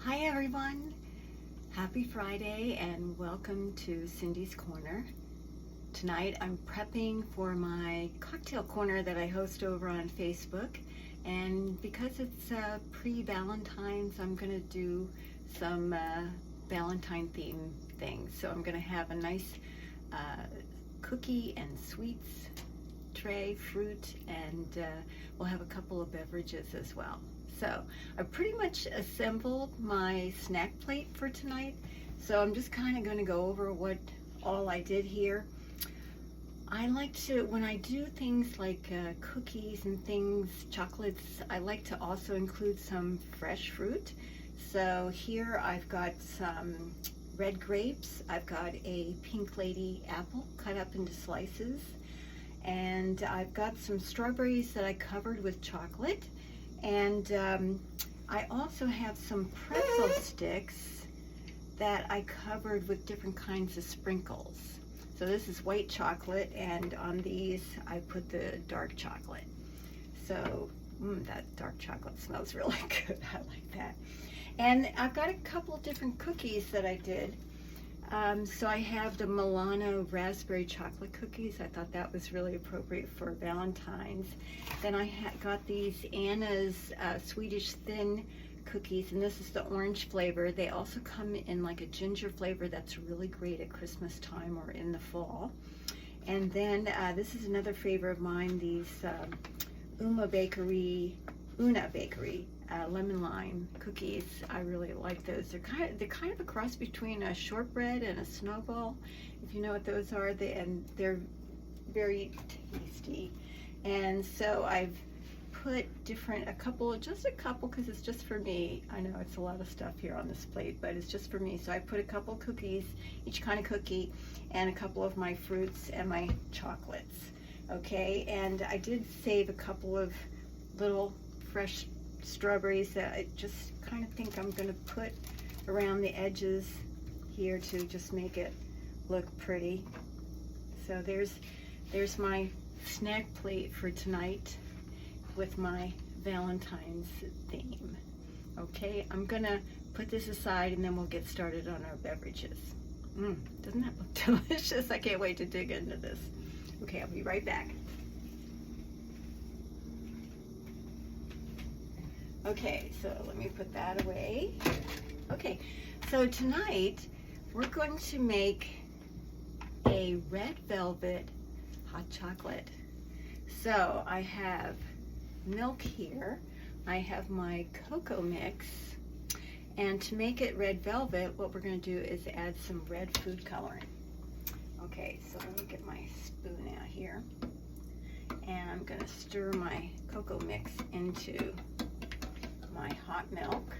Hi everyone, happy Friday and welcome to Cindy's Corner. Tonight I'm prepping for my cocktail corner that I host over on Facebook, and because it's pre-Valentine's I'm going to do some Valentine theme things. So I'm going to have a nice cookie and sweets tray, fruit, and we'll have a couple of beverages as well. So I pretty much assembled my snack plate for tonight. So I'm just kind of going to go over what all I did here. I like to, when I do things like cookies and things, chocolates, I like to also include some fresh fruit. So here I've got some red grapes. I've got a Pink Lady apple cut up into slices. And I've got some strawberries that I covered with chocolate. And I also have some pretzel sticks that I covered with different kinds of sprinkles. So this is white chocolate, and on these I put the dark chocolate. So that dark chocolate smells really good. I like that. And I've got a couple different cookies that I did. So I have the Milano raspberry chocolate cookies. I thought that was really appropriate for Valentine's. Then I got these Anna's Swedish thin cookies, and this is the orange flavor. They also come in like a ginger flavor that's really great at Christmas time or in the fall. And then this is another favorite of mine, these Una Bakery lemon lime cookies. I really like those. They're kind of a cross between a shortbread and a snowball, if you know what those are. They're very tasty. And so I've put just a couple because it's just for me. I know it's a lot of stuff here on this plate, but it's just for me. So I put a couple cookies, each kind of cookie, and a couple of my fruits and my chocolates. Okay, and I did save a couple of little fresh strawberries that I just kind of think I'm going to put around the edges here to just make it look pretty. So there's my snack plate for tonight with my Valentine's theme. Okay, I'm gonna put this aside and then we'll get started on our beverages. Doesn't that look delicious? I can't wait to dig into this. Okay, I'll be right back. Okay, so let me put that away. Okay, so tonight we're going to make a red velvet hot chocolate. So I have milk here, I have my cocoa mix, and to make it red velvet, what we're going to do is add some red food coloring. Okay, so let me get my spoon out here, and I'm going to stir my cocoa mix into my hot milk.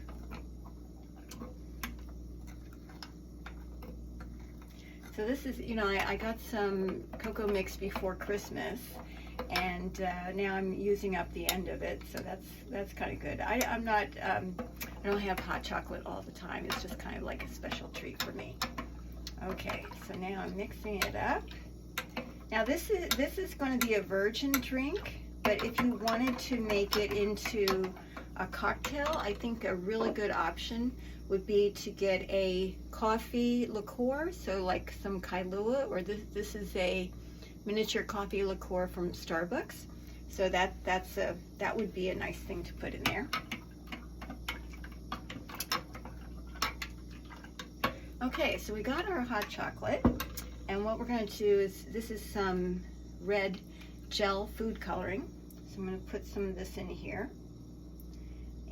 So this is, I got some cocoa mix before Christmas, and now I'm using up the end of it, so that's kind of good. I don't have hot chocolate all the time. It's just kind of like a special treat for me. Okay, so now I'm mixing it up. Now this is going to be a virgin drink, but if you wanted to make it into a cocktail, I think a really good option would be to get a coffee liqueur, so like some Kailua, or this is a miniature coffee liqueur from Starbucks. So that would be a nice thing to put in there. Okay, so we got our hot chocolate, and what we're going to do is, this is some red gel food coloring. So I'm going to put some of this in here,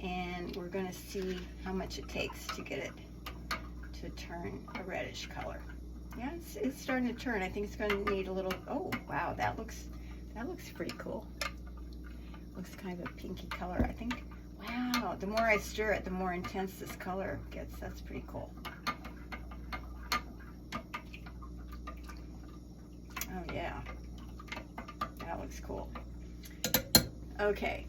and we're going to see how much it takes to get it to turn a reddish color. Yeah, it's starting to turn. I think it's going to need a little. Oh wow, that looks pretty cool. Looks kind of a pinky color, I think. Wow, the more I stir it, the more intense this color gets. That's pretty cool. Oh yeah, that looks cool. Okay,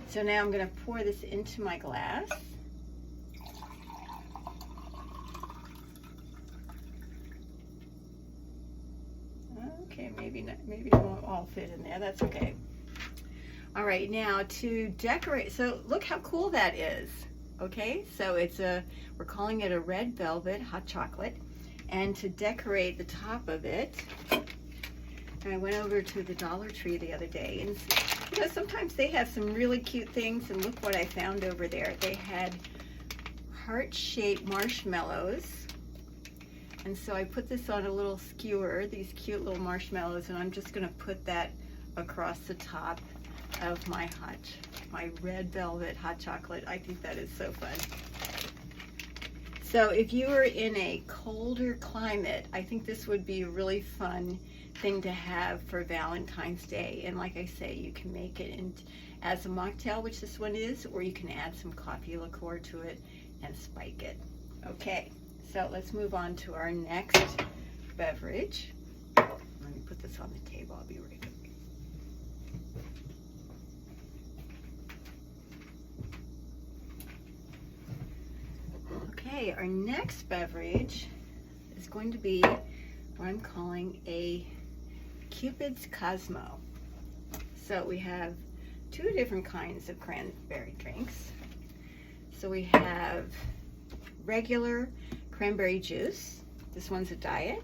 so now I'm going to pour this into my glass. Okay, maybe it won't all fit in there. That's okay. All right, now to decorate, so look how cool that is. Okay, so we're calling it a red velvet hot chocolate. And to decorate the top of it, I went over to the Dollar Tree the other day, and you know, sometimes they have some really cute things, and look what I found over there. They had heart-shaped marshmallows, and so I put this on a little skewer, these cute little marshmallows, and I'm just going to put that across the top of my red velvet hot chocolate. I think that is so fun. So if you were in a colder climate, I think this would be a really fun thing to have for Valentine's Day. And like I say, you can make it as a mocktail, which this one is, or you can add some coffee liqueur to it and spike it. Okay, so let's move on to our next beverage. Let me put this on the table. I'll be right back. Okay, our next beverage is going to be what I'm calling a Cupid's Cosmo. So we have two different kinds of cranberry drinks. So we have regular cranberry juice. This one's a diet.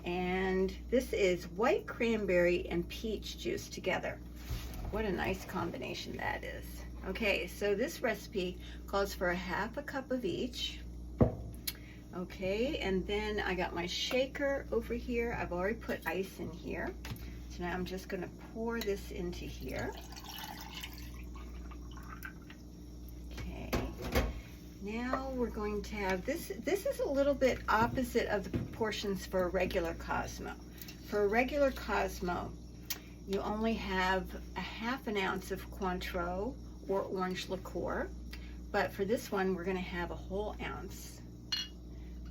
And this is white cranberry and peach juice together. What a nice combination that is. Okay, so this recipe calls for 1/2 cup of each. Okay, and then I got my shaker over here. I've already put ice in here. So now I'm just going to pour this into here. Okay, now we're going to have this. This is a little bit opposite of the proportions for a regular Cosmo. For a regular Cosmo, you only have 1/2 ounce of Cointreau or orange liqueur, but for this one we're going to have a whole ounce.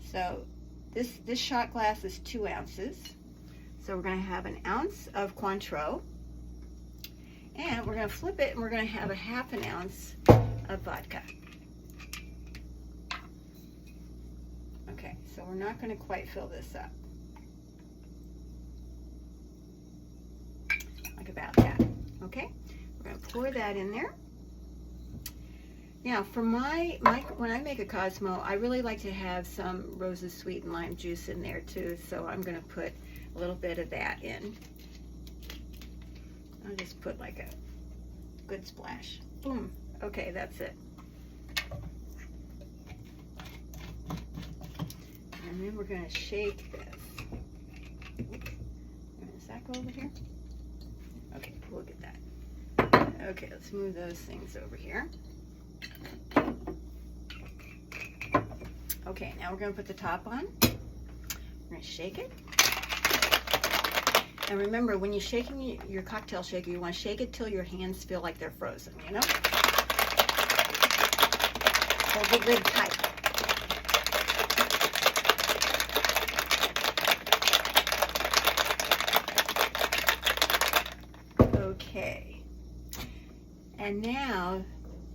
So this shot glass is 2 ounces. So we're going to have 1 ounce of Cointreau, and we're going to flip it, and we're going to have 1/2 ounce of vodka. Okay, so we're not going to quite fill this up. Like about that. Okay, we're going to pour that in there. Now, for when I make a Cosmo, I really like to have some Rosé sweetened lime juice in there too, so I'm going to put a little bit of that in. I'll just put like a good splash. Boom. Okay, that's it. And then we're going to shake this. Does that go over here? Okay, we'll get that. Okay, let's move those things over here. Okay, now we're going to put the top on. We're going to shake it. And remember, when you're shaking your cocktail shaker, you want to shake it till your hands feel like they're frozen, you know? Hold the lid tight. Okay. And now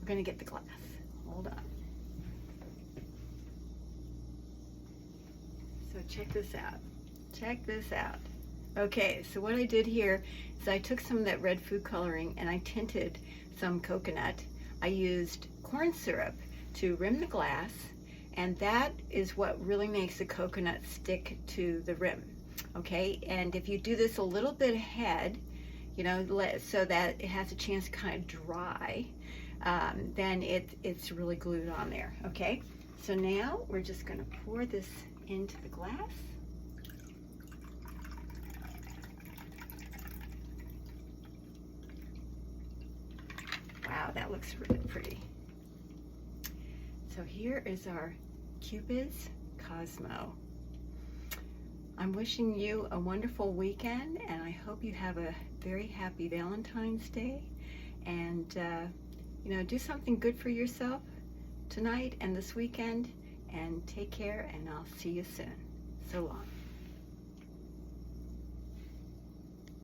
we're going to get the glass. Hold on. So check this out. Check this out. Okay, so what I did here is I took some of that red food coloring and I tinted some coconut. I used corn syrup to rim the glass, and that is what really makes the coconut stick to the rim. Okay, and if you do this a little bit ahead, you know, so that it has a chance to kind of dry, then it's really glued on there. Okay, so now we're just going to pour this into the glass. Wow, that looks really pretty. So here is our Cupid's Cosmo. I'm wishing you a wonderful weekend, and I hope you have a very happy Valentine's Day. And you know, do something good for yourself tonight and this weekend, and take care, and I'll see you soon. So long.